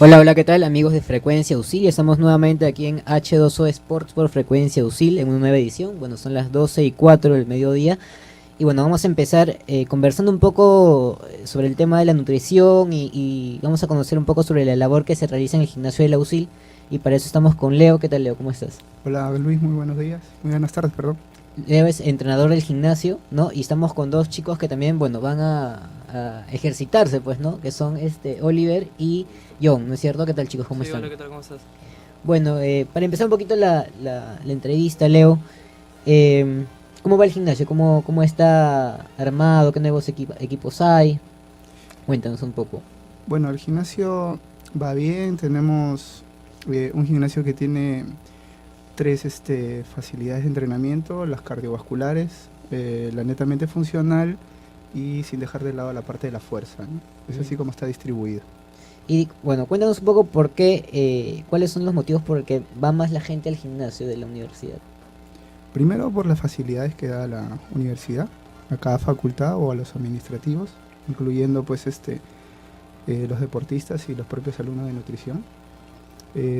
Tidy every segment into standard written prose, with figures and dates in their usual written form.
Hola, hola, ¿qué tal amigos de Frecuencia USIL? Estamos nuevamente aquí en H2O Sports por Frecuencia USIL en una nueva edición. Bueno, son las 12:04 del mediodía y bueno, vamos a empezar conversando un poco sobre el tema de la nutrición y vamos a conocer un poco sobre la labor que se realiza en el gimnasio de la USIL y para eso estamos con Leo. ¿Qué tal, Leo? ¿Cómo estás? Hola Luis, muy buenos días, muy buenas tardes, perdón. Leo es entrenador del gimnasio, ¿no? Y estamos con dos chicos que también, bueno, van a ejercitarse, pues, ¿no? Que son Oliver y John, ¿no es cierto? ¿Qué tal, chicos? ¿Cómo Sí, están? hola, ¿qué tal? ¿Cómo estás? Bueno, para empezar un poquito la entrevista, Leo, eh, ¿cómo va el gimnasio? ¿Cómo está armado? ¿Qué nuevos equipos hay? Cuéntanos un poco. Bueno, el gimnasio va bien, tenemos un gimnasio que tiene tres facilidades de entrenamiento, las cardiovasculares, la netamente funcional y sin dejar de lado la parte de la fuerza, ¿no? Es Mm. así como está distribuido. Y bueno, cuéntanos un poco por qué, cuáles son los motivos por el que va más la gente al gimnasio de la universidad. Primero por las facilidades que da la universidad, a cada facultad o a los administrativos, incluyendo pues los deportistas y los propios alumnos de nutrición.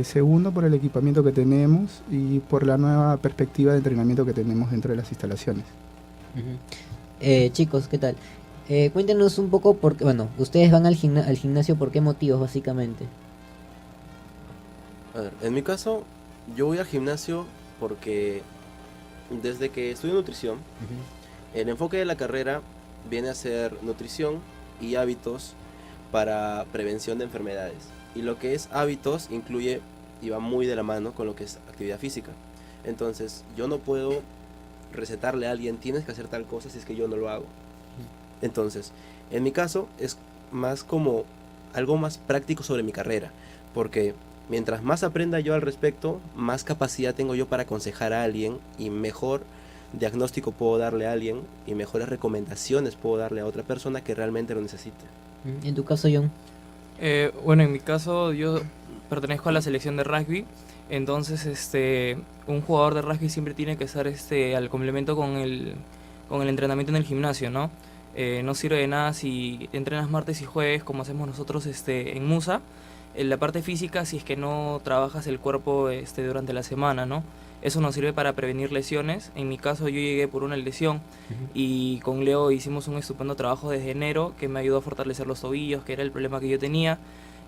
Segundo, por el equipamiento que tenemos y por la nueva perspectiva de entrenamiento que tenemos dentro de las instalaciones. Ujú. Chicos, ¿qué tal? Cuéntenos un poco porque, bueno, ustedes van al gimnasio por qué motivos, básicamente. A ver, en mi caso, yo voy al gimnasio porque desde que estudio nutrición, Ujú. el enfoque de la carrera viene a ser nutrición y hábitos para prevención de enfermedades. Y lo que es hábitos incluye y va muy de la mano con lo que es actividad física. Entonces, yo no puedo recetarle a alguien, tienes que hacer tal cosa si es que yo no lo hago. Entonces, en mi caso es más como algo más práctico sobre mi carrera, porque mientras más aprenda yo al respecto, más capacidad tengo yo para aconsejar a alguien y mejor diagnóstico puedo darle a alguien y mejores recomendaciones puedo darle a otra persona que realmente lo necesite. En tu caso, John. Bueno, en mi caso yo pertenezco a la selección de rugby, entonces un jugador de rugby siempre tiene que estar al complemento con el entrenamiento en el gimnasio, ¿no? No sirve de nada si entrenas martes y jueves como hacemos nosotros en Musa, en la parte física si es que no trabajas el cuerpo durante la semana, ¿no? Eso nos sirve para prevenir lesiones. En mi caso yo llegué por una lesión y con Leo hicimos un estupendo trabajo desde enero que me ayudó a fortalecer los tobillos, que era el problema que yo tenía.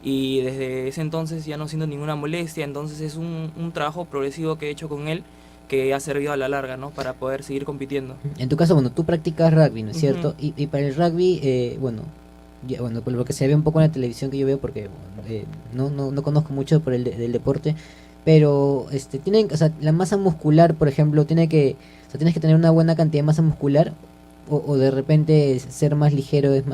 Y desde ese entonces ya no siento ninguna molestia, entonces es un trabajo progresivo que he hecho con él que ha servido a la larga, ¿no? Para poder seguir compitiendo. En tu caso, bueno, tú practicas rugby, ¿no es Ujú. cierto? Y para el rugby, bueno, bueno, por lo que se ve un poco en la televisión que yo veo, porque bueno, no conozco mucho por del deporte, pero tienen, o sea, la masa muscular, por ejemplo, o sea, tienes que tener una buena cantidad de masa muscular, o de repente ser más ligero es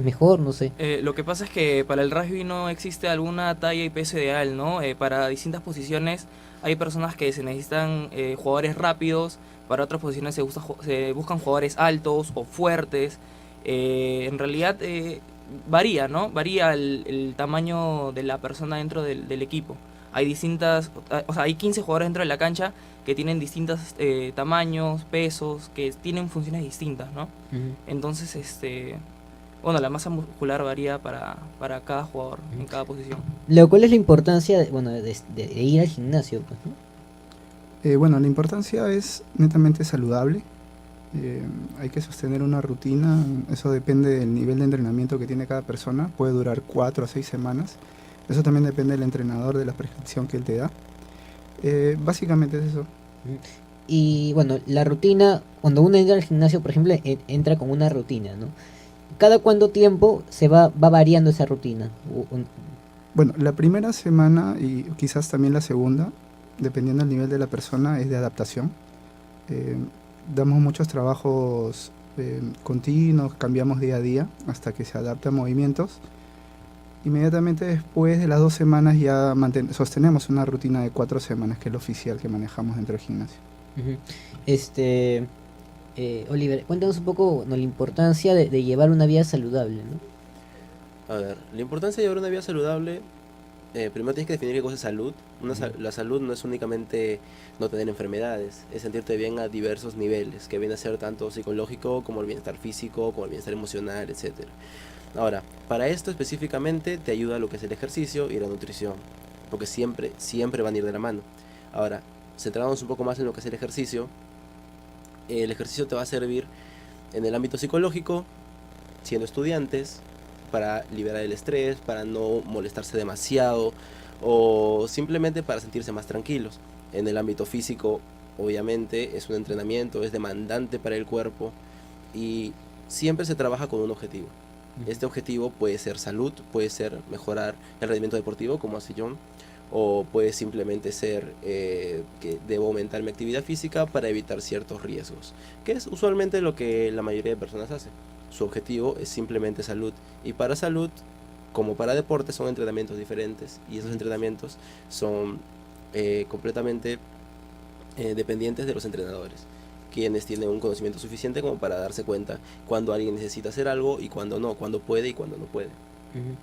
mejor, no sé. Lo que pasa es que para el rugby no existe alguna talla y peso ideal, ¿no? Para distintas posiciones hay personas que se necesitan jugadores rápidos, para otras posiciones se buscan jugadores altos o fuertes. En realidad varía, ¿no? Varía el tamaño de la persona dentro del equipo. Hay o sea, hay 15 jugadores dentro de la cancha que tienen distintos tamaños, pesos, que tienen funciones distintas, ¿no? Ujú, Entonces, bueno, la masa muscular varía para cada jugador, ujú. en cada posición. Leo, ¿cuál es la importancia bueno, de ir al gimnasio, pues, ¿no? Bueno, la importancia es netamente saludable. Eh, Hay que sostener una rutina, eso depende del nivel de entrenamiento que tiene cada persona, puede durar 4 a 6 semanas. Eso también depende del entrenador, de la prescripción que él te da. Básicamente es eso. Ujú. Y bueno, la rutina, cuando uno entra al gimnasio, por ejemplo, entra con una rutina, ¿no? ¿Cada cuánto tiempo va variando esa rutina? Bueno, la primera semana y quizás también la segunda, dependiendo del nivel de la persona, es de adaptación. Eh, Damos muchos trabajos continuos, cambiamos día a día hasta que se adapta a movimientos. Inmediatamente después de las 2 semanas ya sostenemos una rutina de 4 semanas, que es lo oficial que manejamos dentro del gimnasio. Ujú. Este, Oliver, cuéntanos un poco, ¿no?, la importancia de llevar una vida saludable, ¿no? A ver, la importancia de llevar una vida saludable, primero tienes que definir qué cosa es salud. Ujú, La salud no es únicamente no tener enfermedades, es sentirte bien a diversos niveles, que viene a ser tanto psicológico como el bienestar físico, como el bienestar emocional, etcétera. Ahora, para esto específicamente te ayuda lo que es el ejercicio y la nutrición, porque siempre van a ir de la mano. Ahora, centrándonos un poco más en lo que es el ejercicio te va a servir en el ámbito psicológico, siendo estudiantes, para liberar el estrés, para no molestarse demasiado o simplemente para sentirse más tranquilos. En el ámbito físico, obviamente, es un entrenamiento, es demandante para el cuerpo y siempre se trabaja con un objetivo. Este objetivo puede ser salud, puede ser mejorar el rendimiento deportivo, como hace John, o puede simplemente ser que debo aumentar mi actividad física para evitar ciertos riesgos, que es usualmente lo que la mayoría de personas hace. Su objetivo es simplemente salud, y para salud, como para deporte, son entrenamientos diferentes, y esos entrenamientos son completamente dependientes de los entrenadores, quienes tienen un conocimiento suficiente como para darse cuenta cuando alguien necesita hacer algo y cuando no, cuando puede y cuando no puede. Ujú.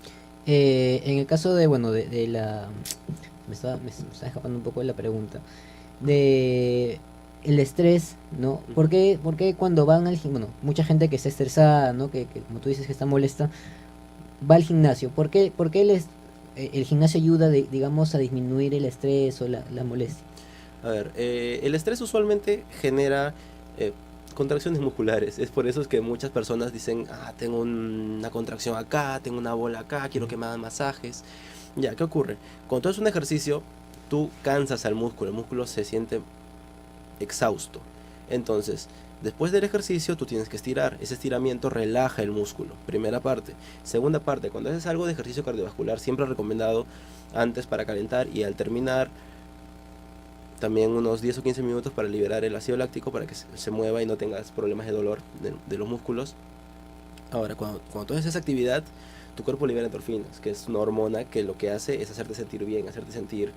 En el caso de, bueno, de la... me está escapando un poco de la pregunta. De el estrés, ¿no? Por qué cuando van al gimnasio, bueno, mucha gente que está estresada, ¿no? Que como tú dices que está molesta, va al gimnasio? Por qué el gimnasio ayuda, digamos, a disminuir el estrés o la molestia? A ver, el estrés usualmente genera eh, contracciones musculares. Es por eso es que muchas personas dicen, tengo una contracción acá, tengo una bola acá, quiero que me hagan masajes. Ya, ¿qué ocurre? Cuando tú haces un ejercicio, tú cansas al músculo, el músculo se siente exhausto. Entonces, después del ejercicio, tú tienes que estirar. Ese estiramiento relaja el músculo, primera parte. Segunda parte, cuando haces algo de ejercicio cardiovascular, siempre recomendado antes para calentar y al terminar también unos 10 o 15 minutos para liberar el ácido láctico para que se mueva y no tengas problemas de dolor de los músculos. Ahora, cuando tú haces esa actividad, tu cuerpo libera endorfinas, que es una hormona que lo que hace es hacerte sentir bien, hacerte sentir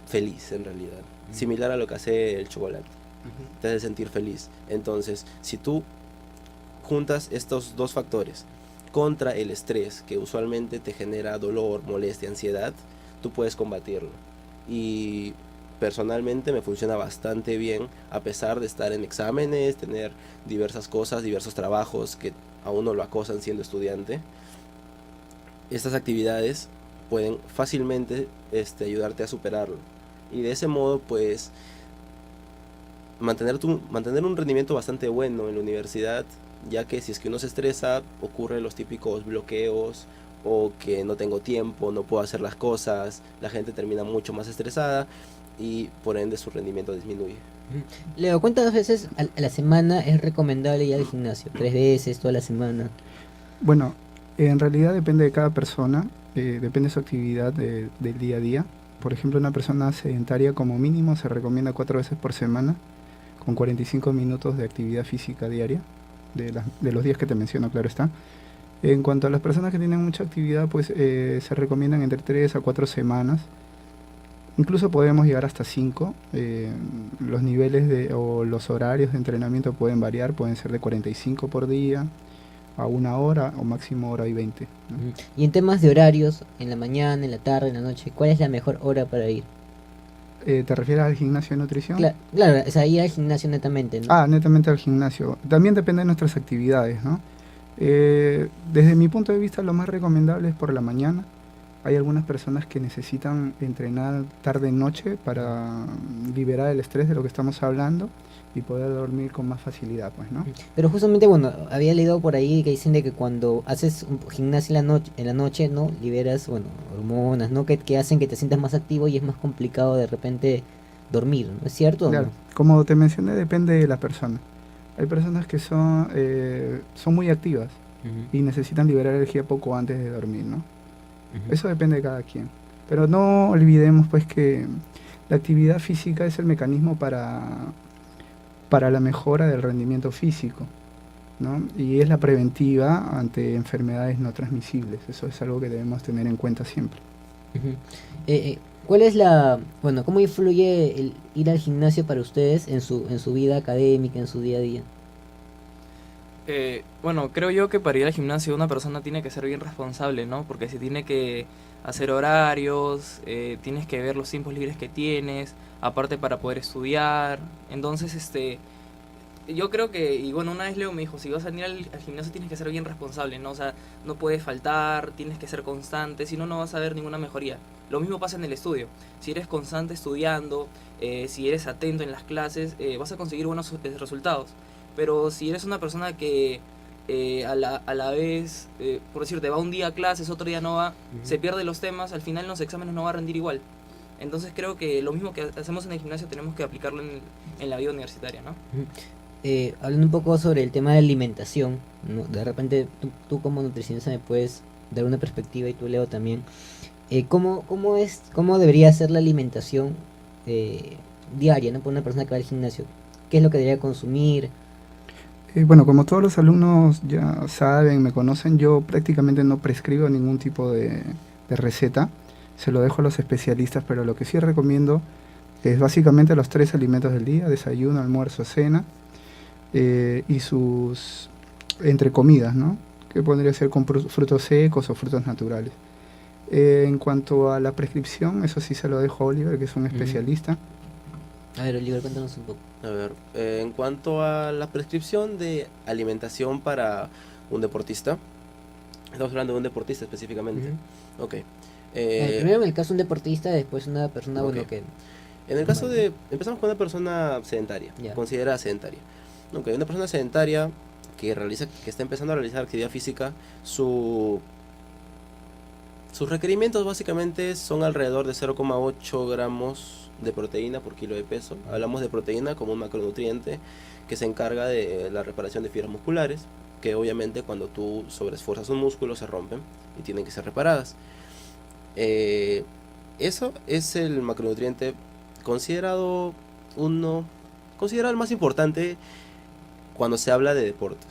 feliz en realidad. Similar a lo que hace el chocolate. Te hace sentir feliz. Entonces, si tú juntas estos dos factores contra el estrés, que usualmente te genera dolor, molestia, ansiedad, tú puedes combatirlo. Y personalmente me funciona bastante bien, a pesar de estar en exámenes, tener diversas cosas, diversos trabajos que a uno lo acosan siendo estudiante. Estas actividades pueden fácilmente ayudarte a superarlo. Y de ese modo, pues, mantener un rendimiento bastante bueno en la universidad, ya que si es que uno se estresa, ocurren los típicos bloqueos o que no tengo tiempo, no puedo hacer las cosas, la gente termina mucho más estresada y por ende su rendimiento disminuye. Ujú. Leo, ¿cuántas veces a la semana es recomendable ir al gimnasio? ¿3 veces, toda la semana? Bueno, en realidad depende de cada persona, depende de su actividad del día a día. Por ejemplo, una persona sedentaria como mínimo se recomienda 4 veces por semana, con 45 minutos de actividad física diaria, de los días que te menciono, claro está. En cuanto a las personas que tienen mucha actividad, pues se recomiendan entre 3 a 4 semanas. Incluso podemos llegar hasta 5. Los niveles o los horarios de entrenamiento pueden variar, pueden ser de 45 por día a 1 hora o máximo 1 hora y 20, ¿no? Ujú. Y en temas de horarios, en la mañana, en la tarde, en la noche, ¿cuál es la mejor hora para ir? ¿Te refieres al gimnasio de nutrición? Claro, o sea, ir al gimnasio netamente, ¿no? Netamente al gimnasio. También depende de nuestras actividades, ¿no? Desde mi punto de vista, lo más recomendable es por la mañana. Hay algunas personas que necesitan entrenar tarde-noche para liberar el estrés de lo que estamos hablando y poder dormir con más facilidad, pues, ¿no? Pero justamente, bueno, había leído por ahí que dicen de que cuando haces un gimnasio en la noche, ¿no? Liberas, bueno, hormonas, ¿no? Que hacen que te sientas más activo y es más complicado de repente dormir, ¿no? ¿Es cierto o Claro, no? como te mencioné, depende de la persona. Hay personas que son muy activas Ujú, y necesitan liberar energía poco antes de dormir, ¿no? ujú. Eso depende de cada quien. Pero no olvidemos pues que la actividad física es el mecanismo para la mejora del rendimiento físico, ¿no? Y es la preventiva ante enfermedades no transmisibles. Eso es algo que debemos tener en cuenta siempre. Ujú. ¿Cuál es bueno, cómo influye el ir al gimnasio para ustedes en su vida académica, en su día a día? Bueno, creo yo que para ir al gimnasio una persona tiene que ser bien responsable, ¿no? Porque si tiene que hacer horarios, tienes que ver los tiempos libres que tienes, aparte para poder estudiar. Entonces, yo creo que, y bueno, una vez Leo me dijo, si vas a venir al gimnasio tienes que ser bien responsable, ¿no? O sea, no puedes faltar, tienes que ser constante, si no, no vas a ver ninguna mejoría. Lo mismo pasa en el estudio. Si eres constante estudiando, si eres atento en las clases, vas a conseguir buenos resultados. Pero si eres una persona que a la vez, por decirte, va un día a clases, otro día no va, se pierde los temas, al final en los exámenes no va a rendir igual. Entonces creo que lo mismo que hacemos en el gimnasio tenemos que aplicarlo en la vida universitaria, ¿no? Ujú. Hablando un poco sobre el tema de alimentación, ¿no? De repente tú como nutricionista me puedes dar una perspectiva y tú, Leo, también. ¿Cómo debería ser la alimentación diaria, ¿no? Por una persona que va al gimnasio? ¿Qué es lo que debería consumir? Bueno, como todos los alumnos ya saben, me conocen, yo prácticamente no prescribo ningún tipo de receta, se lo dejo a los especialistas, pero lo que sí recomiendo es básicamente los 3 alimentos del día: desayuno, almuerzo, cena, y sus entre comidas, ¿no? Que podría ser con frutos secos o frutos naturales. En cuanto a la prescripción, eso sí se lo dejo a Oliver, que es un especialista. A ver, Oliver, cuéntanos un poco. A ver, en cuanto a la prescripción de alimentación para un deportista, estamos hablando de un deportista específicamente. Ujú. Ok. Primero en el caso de un deportista, después una persona, bueno, Ok. que... En el caso Vale. de, empezamos con una persona sedentaria, Ya. considerada sedentaria. Ok, una persona sedentaria que está empezando a realizar actividad física, sus requerimientos básicamente son alrededor de 0,8 gramos de proteína por kilo de peso. Hablamos de proteína como un macronutriente que se encarga de la reparación de fibras musculares, que obviamente cuando tú sobreesfuerzas un músculo se rompen y tienen que ser reparadas. Eso es el macronutriente considerado considerado el más importante cuando se habla de deportes.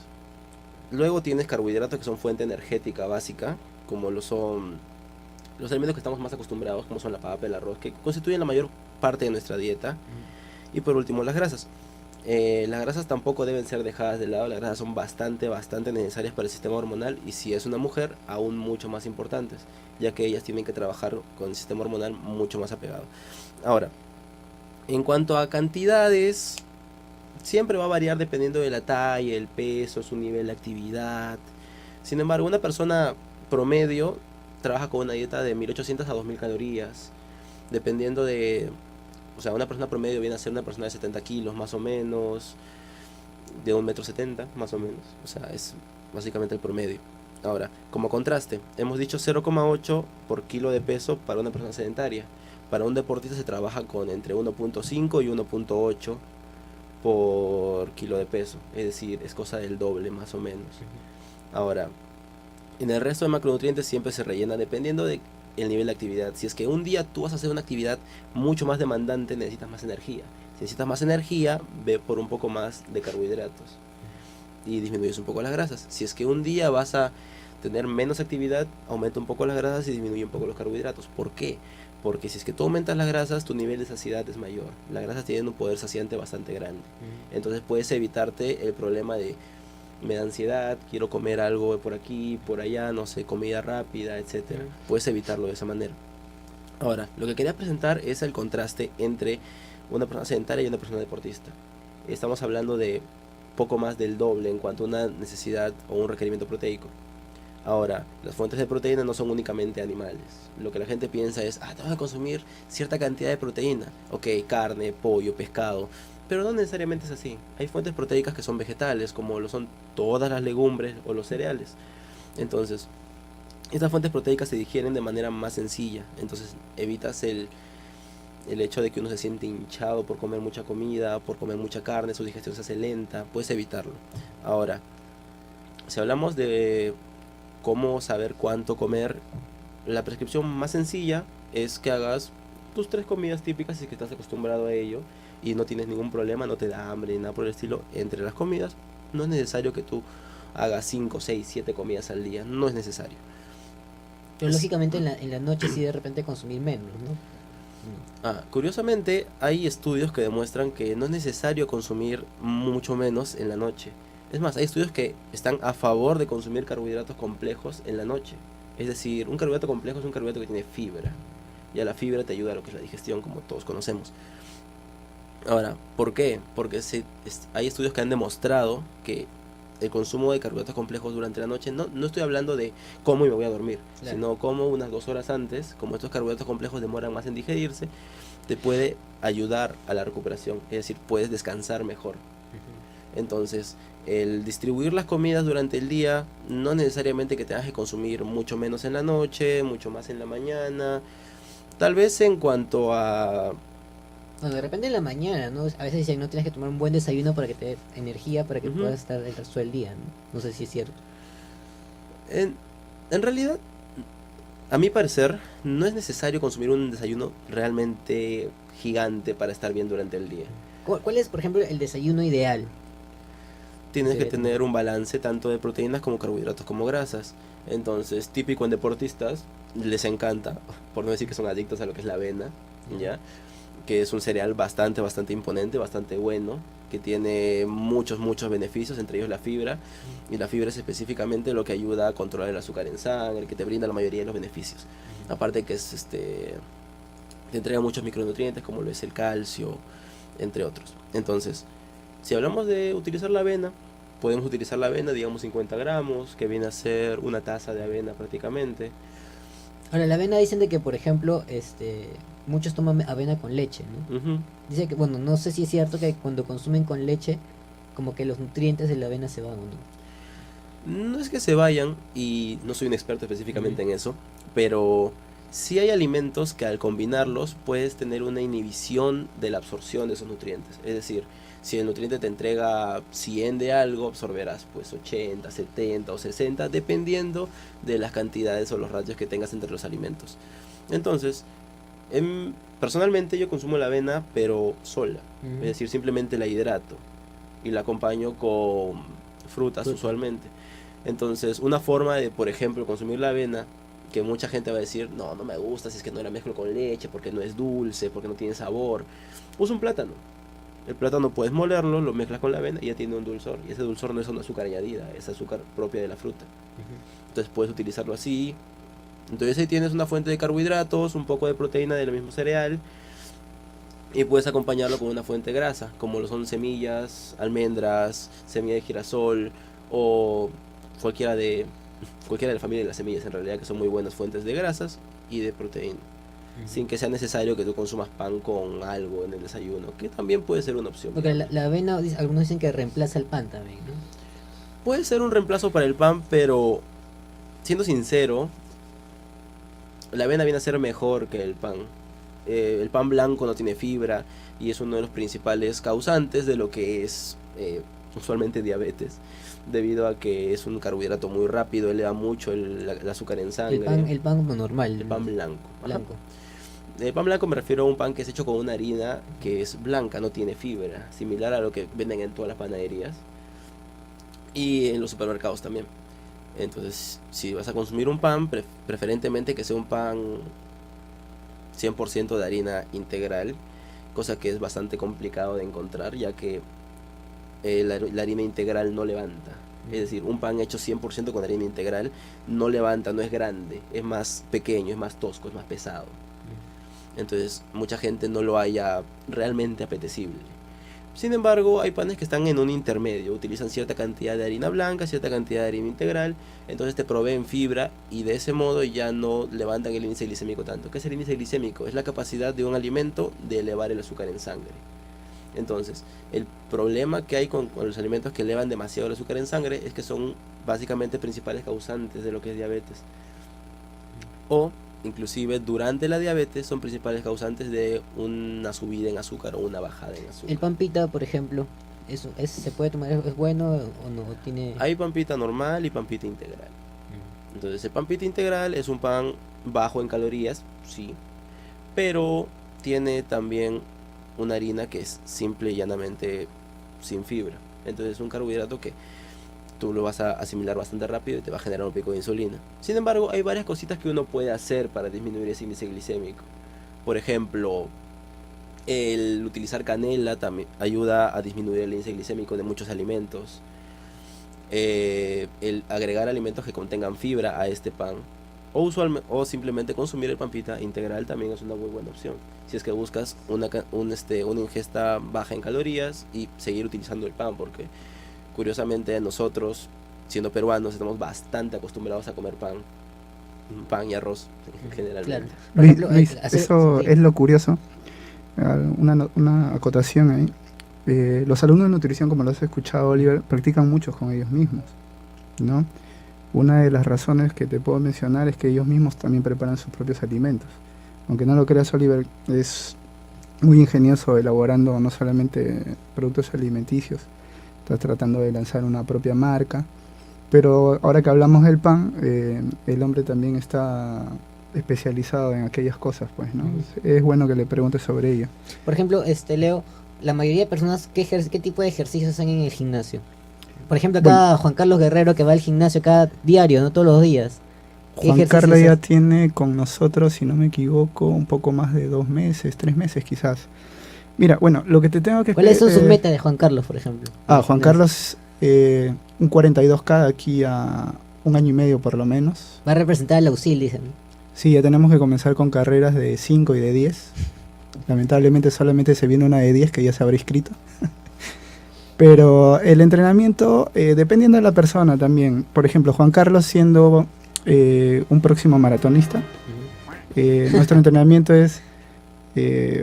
Luego tienes carbohidratos, que son fuente energética básica, como lo son los alimentos que estamos más acostumbrados, como son la papa, el arroz, que constituyen la mayor parte de nuestra dieta. Y por último, las grasas. Las grasas tampoco deben ser dejadas de lado. Las grasas son bastante necesarias para el sistema hormonal, y si es una mujer, aún mucho más importantes, ya que ellas tienen que trabajar con el sistema hormonal mucho más apegado. Ahora, en cuanto a cantidades, siempre va a variar dependiendo de la talla, el peso, su nivel de actividad. Sin embargo, una persona promedio trabaja con una dieta de 1800 a 2000 calorías, dependiendo de... O sea, una persona promedio viene a ser una persona de 70 kilos más o menos, de 1,70 m más o menos. O sea, es básicamente el promedio. Ahora, como contraste, hemos dicho 0,8 por kilo de peso para una persona sedentaria. Para un deportista se trabaja con entre 1,5 y 1,8 por kilo de peso. Es decir, es cosa del doble más o menos. Ahora, en el resto de macronutrientes siempre se rellena dependiendo de el nivel de actividad. Si es que un día tú vas a hacer una actividad mucho más demandante, necesitas más energía. Si necesitas más energía, ve por un poco más de carbohidratos y disminuyes un poco las grasas. Si es que un día vas a tener menos actividad, aumenta un poco las grasas y disminuye un poco los carbohidratos. ¿Por qué? Porque si es que tú aumentas las grasas, tu nivel de saciedad es mayor. Las grasas tienen un poder saciante bastante grande. Entonces puedes evitarte el problema de: me da ansiedad, quiero comer algo por aquí, por allá, no sé, comida rápida, etcétera. Puedes evitarlo de esa manera. Ahora, lo que quería presentar es el contraste entre una persona sedentaria y una persona deportista. Estamos hablando de poco más del doble en cuanto a una necesidad o un requerimiento proteico. Ahora, las fuentes de proteína no son únicamente animales. Lo que la gente piensa es: tengo que consumir cierta cantidad de proteína. Ok, carne, pollo, pescado. Pero no necesariamente es así. Hay fuentes proteicas que son vegetales, como lo son todas las legumbres o los cereales. Entonces, estas fuentes proteicas se digieren de manera más sencilla. Entonces, evitas el hecho de que uno se siente hinchado por comer mucha comida, por comer mucha carne, su digestión se hace lenta. Puedes evitarlo. Ahora, si hablamos de cómo saber cuánto comer, la prescripción más sencilla es que hagas tus 3 comidas típicas si es que estás acostumbrado a ello y no tienes ningún problema, no te da hambre ni nada por el estilo. Entre las comidas no es necesario que tú hagas 5, 6, 7 comidas al día, no es necesario. Pero lógicamente en la noche sí de repente consumir menos, ¿no? Curiosamente hay estudios que demuestran que no es necesario consumir mucho menos en la noche. Es más, hay estudios que están a favor de consumir carbohidratos complejos en la noche. Es decir, un carbohidrato complejo es un carbohidrato que tiene fibra. Ya la fibra te ayuda a lo que es la digestión, como todos conocemos. Ahora, ¿por qué? Porque hay estudios que han demostrado que el consumo de carbohidratos complejos durante la noche, no estoy hablando de cómo y me voy a dormir, Claro. sino como unas 2 horas antes, como estos carbohidratos complejos demoran más en digerirse, te puede ayudar a la recuperación, es decir, puedes descansar mejor. Entonces, el distribuir las comidas durante el día, no necesariamente que tengas que consumir mucho menos en la noche, mucho más en la mañana, tal vez en cuanto a... Bueno, de repente en la mañana, ¿no? A veces dicen no tienes que tomar un buen desayuno para que te dé energía para que Ujú. puedas estar el resto del día, ¿no? No sé si es cierto. En realidad, a mi parecer, no es necesario consumir un desayuno realmente gigante para estar bien durante el día. ¿Cuál es, por ejemplo, el desayuno ideal? Tienes que Sería tener como- un balance tanto de proteínas como carbohidratos como grasas. Entonces, típico en deportistas, les encanta, por no decir que son adictos a lo que es la avena, ¿ya? Que es un cereal bastante imponente, bastante bueno, que tiene muchos beneficios, entre ellos la fibra, y la fibra es específicamente lo que ayuda a controlar el azúcar en sangre, que te brinda la mayoría de los beneficios. Aparte que te entrega muchos micronutrientes como lo es el calcio, entre otros. Entonces, si hablamos de utilizar la avena, podemos utilizar la avena, digamos 50 gramos, que viene a ser una taza de avena prácticamente. Ahora, la avena dicen de que, por ejemplo, muchos toman avena con leche, ¿no? Ujú. Dice que, bueno, no sé si es cierto que cuando consumen con leche, como que los nutrientes de la avena se van, ¿o no? No es que se vayan, y no soy un experto específicamente en eso, pero sí hay alimentos que al combinarlos puedes tener una inhibición de la absorción de esos nutrientes. Es decir, si el nutriente te entrega 100 de algo, absorberás pues 80, 70 o 60, dependiendo de las cantidades o los ratios que tengas entre los alimentos. Entonces, personalmente yo consumo la avena, pero sola. Es decir, simplemente la hidrato y la acompaño con frutas Fruta. usualmente. Entonces, una forma de, por ejemplo, consumir la avena, que mucha gente va a decir, no me gusta si es que no la mezclo con leche, porque no es dulce, porque no tiene sabor. Usa un plátano. El plátano puedes molerlo, lo mezclas con la avena y ya tiene un dulzor. Y ese dulzor no es un azúcar añadida, es azúcar propia de la fruta. Entonces puedes utilizarlo así. Entonces ahí tienes una fuente de carbohidratos, un poco de proteína del mismo cereal. Y puedes acompañarlo con una fuente de grasa, como lo son semillas, almendras, semilla de girasol o cualquiera de, cualquiera de la familia de las semillas en realidad, que son muy buenas fuentes de grasas y de proteína. Sin que sea necesario que tú consumas pan con algo en el desayuno, que también puede ser una opción. Porque la avena, algunos dicen que reemplaza el pan también, ¿no? Puede ser un reemplazo para el pan, pero siendo sincero, la avena viene a ser mejor que el pan. El pan blanco no tiene fibra y es uno de los principales causantes de lo que es usualmente diabetes, debido a que es un carbohidrato muy rápido, eleva mucho el azúcar en sangre. El pan normal. El pan blanco. Ajá. Blanco. El pan blanco me refiero a un pan que es hecho con una harina que es blanca, no tiene fibra, similar a lo que venden en todas las panaderías y en los supermercados también. Entonces, si vas a consumir un pan, preferentemente que sea un pan 100% de harina integral, cosa que es bastante complicado de encontrar, ya que la harina integral no levanta. Es decir, un pan hecho 100% con harina integral no levanta, no es grande, es más pequeño, es más tosco, es más pesado. Entonces, mucha gente no lo halla realmente apetecible. Sin embargo, hay panes que están en un intermedio, utilizan cierta cantidad de harina blanca, cierta cantidad de harina integral, entonces te proveen fibra y de ese modo ya no levantan el índice glicémico tanto. ¿Qué es el índice glicémico? Es la capacidad de un alimento de elevar el azúcar en sangre. Entonces, el problema que hay con los alimentos que elevan demasiado el azúcar en sangre es que son básicamente principales causantes de lo que es diabetes. O, inclusive, durante la diabetes son principales causantes de una subida en azúcar o una bajada en azúcar. El pan pita, por ejemplo, ¿se puede tomar? ¿Es bueno o no? ¿Tiene... Hay pan pita normal y pan pita integral. Entonces, el pan pita integral es un pan bajo en calorías, sí, pero tiene también una harina que es simple y llanamente sin fibra. Entonces, es un carbohidrato que tú lo vas a asimilar bastante rápido y te va a generar un pico de insulina. Sin embargo, hay varias cositas que uno puede hacer para disminuir ese índice glicémico. Por ejemplo, el utilizar canela también ayuda a disminuir el índice glicémico de muchos alimentos. El agregar alimentos que contengan fibra a este pan o simplemente consumir el pampita integral también es una muy buena opción. Si es que buscas una ingesta baja en calorías y seguir utilizando el pan, porque curiosamente nosotros, siendo peruanos, estamos bastante acostumbrados a comer pan y arroz generalmente. Claro. Por ejemplo, Eso sí. es lo curioso. Una acotación ahí. Los alumnos de nutrición, como lo has escuchado, Oliver, practican mucho con ellos mismos, ¿no? Una de las razones que te puedo mencionar es que ellos mismos también preparan sus propios alimentos. Aunque no lo creas, Oliver es muy ingenioso elaborando no solamente productos alimenticios, está tratando de lanzar una propia marca. Pero ahora que hablamos del pan, el hombre también está especializado en aquellas cosas, pues, ¿no? Es bueno que le preguntes sobre ello. Por ejemplo, Leo, la mayoría de personas, ¿qué tipo de ejercicios hacen en el gimnasio? Por ejemplo, acá Juan Carlos Guerrero, que va al gimnasio cada diario, no todos los días. Juan Carlos ya tiene con nosotros, si no me equivoco, un poco más de 2 meses, 3 meses quizás. Mira, bueno, lo que te tengo que... ¿Cuáles son sus metas de Juan Carlos, por ejemplo? Juan Carlos, un 42K de aquí a 1 año y medio por lo menos. Va a representar a la UCIL, dicen. Sí, ya tenemos que comenzar con carreras de 5 y de 10. Lamentablemente solamente se viene una de 10 que ya se habrá inscrito. Pero el entrenamiento, dependiendo de la persona también. Por ejemplo, Juan Carlos siendo un próximo maratonista, nuestro entrenamiento es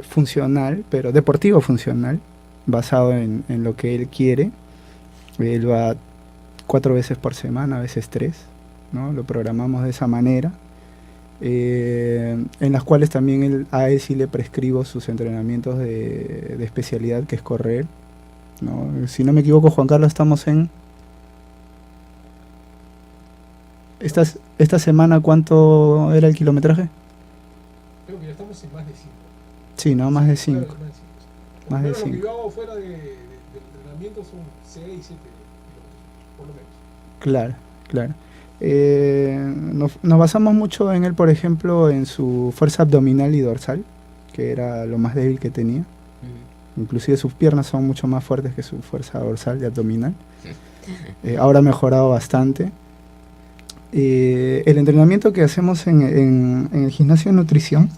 funcional, pero deportivo funcional, basado en lo que él quiere. Él va 4 veces por semana, a veces 3, ¿no? Lo programamos de esa manera. En las cuales también a él sí le prescribo sus entrenamientos de especialidad, que es correr, ¿no? Si no me equivoco, Juan Carlos, estamos en... Esta semana, ¿cuánto era el kilometraje? Creo que ya estamos en más de 5. Sí, ¿no? Más de 5. Claro, Más de lo que 5. yo hago fuera del entrenamiento son 6, 7 kilómetros, por lo menos. Claro, claro. Nos basamos mucho en él, por ejemplo, en su fuerza abdominal y dorsal, que era lo más débil que tenía. Inclusive sus piernas son mucho más fuertes que su fuerza dorsal y abdominal. Ahora ha mejorado bastante. El entrenamiento que hacemos en el gimnasio de nutrición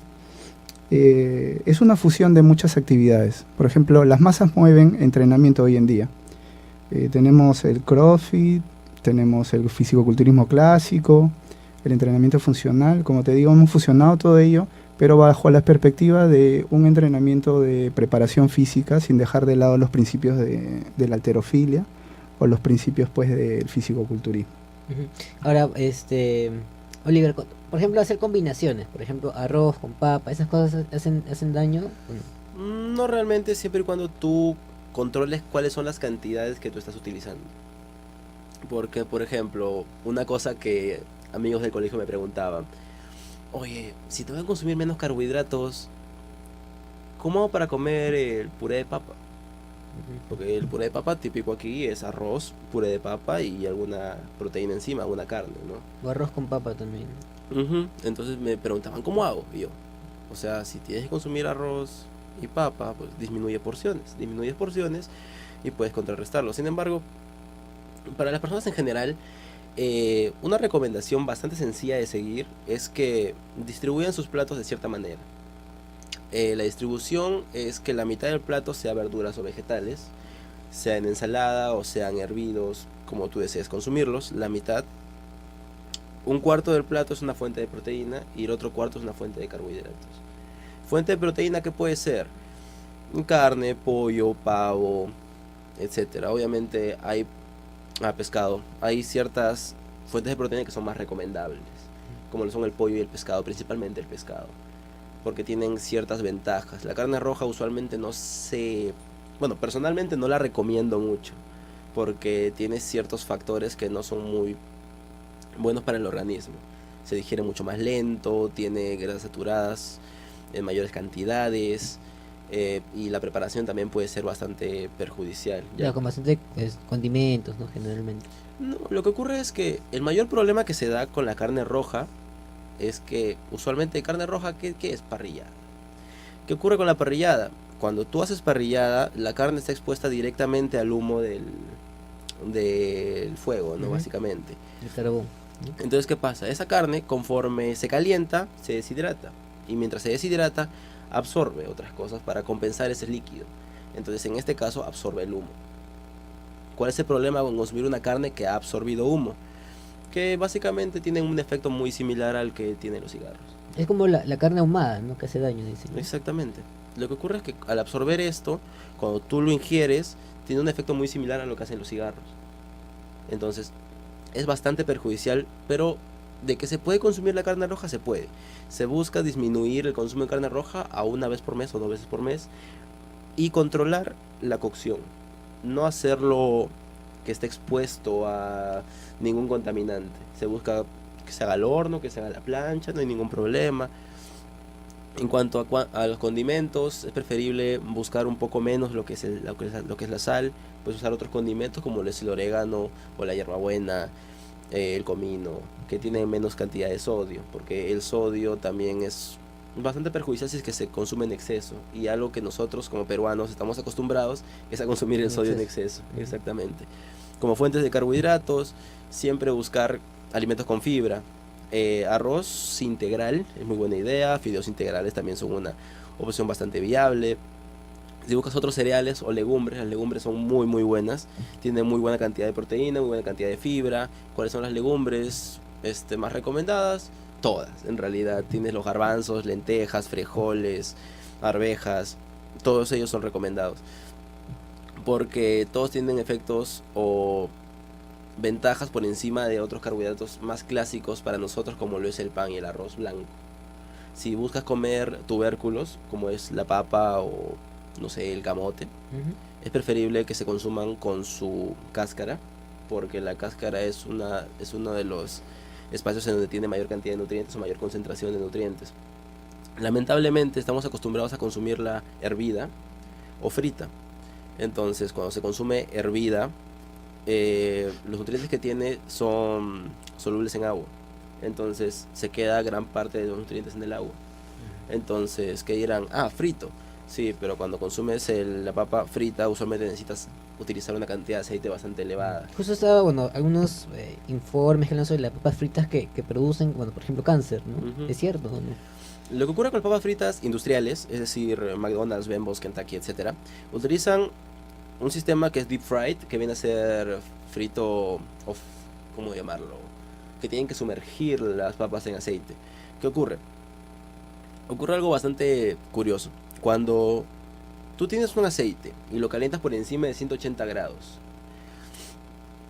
es una fusión de muchas actividades. Por ejemplo, las masas mueven entrenamiento hoy en día. Tenemos el CrossFit, tenemos el fisicoculturismo clásico, el entrenamiento funcional. Como te digo, hemos fusionado todo ello, pero bajo la perspectiva de un entrenamiento de preparación física, sin dejar de lado los principios de la halterofilia o los principios, pues, del fisicoculturismo. Ahora, Oliver, por ejemplo, hacer combinaciones, por ejemplo, arroz con papa, ¿esas cosas hacen daño? No realmente, siempre y cuando tú controles cuáles son las cantidades que tú estás utilizando. Porque, por ejemplo, una cosa que amigos del colegio me preguntaban: oye, si te voy a consumir menos carbohidratos, ¿cómo hago para comer el puré de papa? Porque el puré de papa típico aquí es arroz, puré de papa y alguna proteína encima, alguna carne, ¿no? O arroz con papa también. Entonces me preguntaban, ¿cómo hago? Y yo, o sea, si tienes que consumir arroz y papa, pues disminuyes porciones y puedes contrarrestarlo. Sin embargo, para las personas en general, una recomendación bastante sencilla de seguir es que distribuyan sus platos de cierta manera. La distribución es que la mitad del plato sea verduras o vegetales, sea en ensalada o sean hervidos, como tú desees consumirlos. La mitad, un cuarto del plato es una fuente de proteína y el otro cuarto es una fuente de carbohidratos. Fuente de proteína, ¿qué puede ser? Carne, pollo, pavo, etcétera. Obviamente hay pescado. Hay ciertas fuentes de proteína que son más recomendables, como lo son el pollo y el pescado, principalmente el pescado, porque tienen ciertas ventajas. La carne roja usualmente bueno, personalmente no la recomiendo mucho, porque tiene ciertos factores que no son muy buenos para el organismo. Se digiere mucho más lento, tiene grasas saturadas en mayores cantidades, y la preparación también puede ser bastante perjudicial. Ya, con bastante condimentos, ¿no? Generalmente. No, lo que ocurre es que el mayor problema que se da con la carne roja es que usualmente carne roja, ¿qué es? Parrillada. ¿Qué ocurre con la parrillada? Cuando tú haces parrillada, la carne está expuesta directamente al humo del fuego, ¿no? Básicamente. El carbón. Entonces, ¿qué pasa? Esa carne, conforme se calienta, se deshidrata. Y mientras se deshidrata, absorbe otras cosas para compensar ese líquido. Entonces, en este caso, absorbe el humo. ¿Cuál es el problema con consumir una carne que ha absorbido humo? Que básicamente tienen un efecto muy similar al que tienen los cigarros. Es como la carne ahumada, ¿no? Que hace daño, dicen, ¿no? Exactamente. Lo que ocurre es que al absorber esto, cuando tú lo ingieres, tiene un efecto muy similar a lo que hacen los cigarros. Entonces, es bastante perjudicial, pero de que se puede consumir la carne roja, se puede. Se busca disminuir el consumo de carne roja a 1 vez por mes o 2 veces por mes y controlar la cocción. No hacerlo que esté expuesto a ningún contaminante. Se busca que se haga al horno, que se haga a la plancha, no hay ningún problema. En cuanto a los condimentos, es preferible buscar un poco menos lo que es la sal. Puedes usar otros condimentos como el orégano o la hierbabuena, el comino, que tienen menos cantidad de sodio, porque el sodio también es bastante perjudicial si es que se consume en exceso, y algo que nosotros como peruanos estamos acostumbrados es a consumir el sodio en exceso. Exactamente. Como fuentes de carbohidratos, siempre buscar alimentos con fibra. Arroz integral es muy buena idea, fideos integrales también son una opción bastante viable. Si buscas otros cereales o legumbres, las legumbres son muy buenas, tienen muy buena cantidad de proteína, muy buena cantidad de fibra. ¿Cuáles son las legumbres más recomendadas? Todas, en realidad. Tienes los garbanzos, lentejas, frijoles, arvejas, todos ellos son recomendados, porque todos tienen efectos o ventajas por encima de otros carbohidratos más clásicos para nosotros, como lo es el pan y el arroz blanco. Si buscas comer tubérculos, como es la papa o no sé, el camote, es preferible que se consuman con su cáscara, porque la cáscara es uno de los espacios en donde tiene mayor cantidad de nutrientes o mayor concentración de nutrientes. Lamentablemente estamos acostumbrados a consumirla hervida o frita. Entonces, cuando se consume hervida, los nutrientes que tiene son solubles en agua. Entonces se queda gran parte de los nutrientes en el agua. Entonces, ¿qué dirán? Frito. Sí, pero cuando consumes la papa frita, usualmente necesitas utilizar una cantidad de aceite bastante elevada. Justo estaba, algunos informes que hablan sobre las papas fritas que producen, por ejemplo, cáncer, ¿no? ¿Es cierto o no? Lo que ocurre con las papas fritas industriales, es decir, McDonald's, Bembos, Kentucky, etcétera, utilizan un sistema que es deep fried, que viene a ser frito, ¿cómo llamarlo? Que tienen que sumergir las papas en aceite. ¿Qué ocurre? Ocurre algo bastante curioso. Cuando tú tienes un aceite y lo calientas por encima de 180 grados,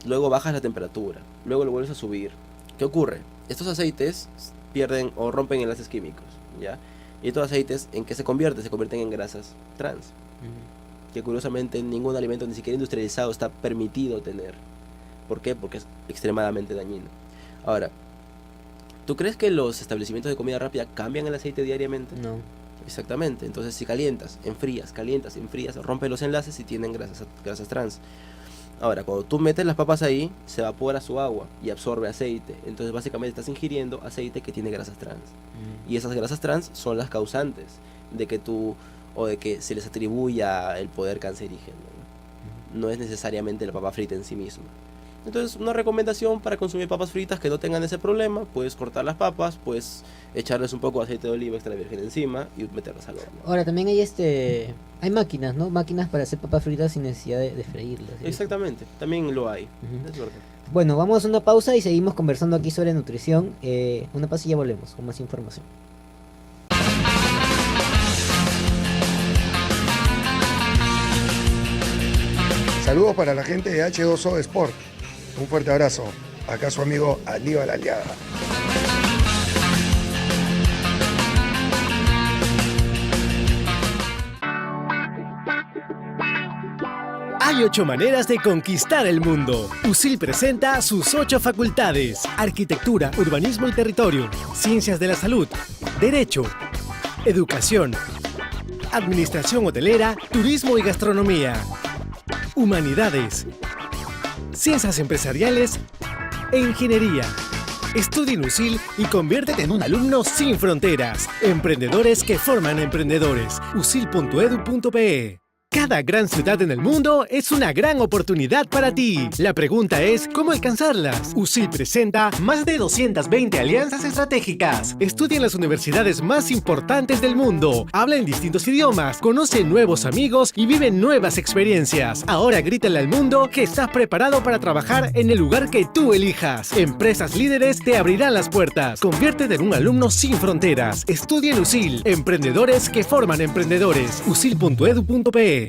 luego bajas la temperatura, luego lo vuelves a subir, ¿qué ocurre? Estos aceites pierden o rompen enlaces químicos, ¿ya? Y estos aceites, ¿en qué se convierten? Se convierten en grasas trans, que curiosamente ningún alimento, ni siquiera industrializado, está permitido tener. ¿Por qué? Porque es extremadamente dañino. Ahora, ¿tú crees que los establecimientos de comida rápida cambian el aceite diariamente? No. Exactamente. Entonces, si calientas, enfrías, rompe los enlaces y tienen grasas trans. Ahora, cuando tú metes las papas ahí, se evapora su agua y absorbe aceite. Entonces, básicamente estás ingiriendo aceite que tiene grasas trans. Y esas grasas trans son las causantes de que se les atribuya el poder cancerígeno. No es necesariamente la papa frita en sí misma. Entonces, una recomendación para consumir papas fritas que no tengan ese problema: puedes cortar las papas, puedes echarles un poco de aceite de oliva extra virgen encima y meterlas al horno. Ahora también hay máquinas, ¿no? Máquinas para hacer papas fritas sin necesidad de freírlas. Exactamente, también lo hay. Es verdad. Bueno, vamos a una pausa y seguimos conversando aquí sobre nutrición. Una pausa y ya volvemos con más información. Saludos para la gente de H2O Sport. Un fuerte abrazo. Acá su amigo Aníbal Aliaga. Hay 8 maneras de conquistar el mundo. USIL presenta sus 8 facultades: arquitectura, urbanismo y territorio, ciencias de la salud, derecho, educación, administración hotelera, turismo y gastronomía, humanidades, ciencias empresariales e ingeniería. Estudia en USIL y conviértete en un alumno sin fronteras. Emprendedores que forman emprendedores. usil.edu.pe Cada gran ciudad en el mundo es una gran oportunidad para ti. La pregunta es, ¿cómo alcanzarlas? USIL presenta más de 220 alianzas estratégicas. Estudia en las universidades más importantes del mundo. Habla en distintos idiomas, conoce nuevos amigos y vive nuevas experiencias. Ahora grítale al mundo que estás preparado para trabajar en el lugar que tú elijas. Empresas líderes te abrirán las puertas. Conviértete en un alumno sin fronteras. Estudia en USIL. Emprendedores que forman emprendedores. usil.edu.pe.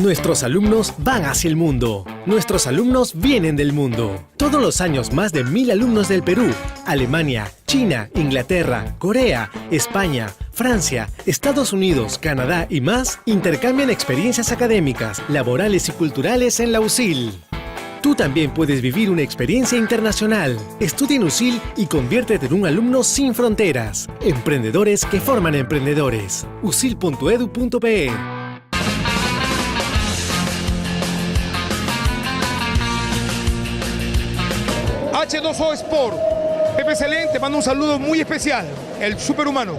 Nuestros alumnos van hacia el mundo. Nuestros alumnos vienen del mundo. Todos los años más de 1000 alumnos del Perú, Alemania, China, Inglaterra, Corea, España, Francia, Estados Unidos, Canadá y más intercambian experiencias académicas, laborales y culturales en la USIL. Tú también puedes vivir una experiencia internacional. Estudia en USIL y conviértete en un alumno sin fronteras. Emprendedores que forman emprendedores. usil.edu.pe. H2O Sport. Pepe Selén te manda un saludo muy especial, el superhumano.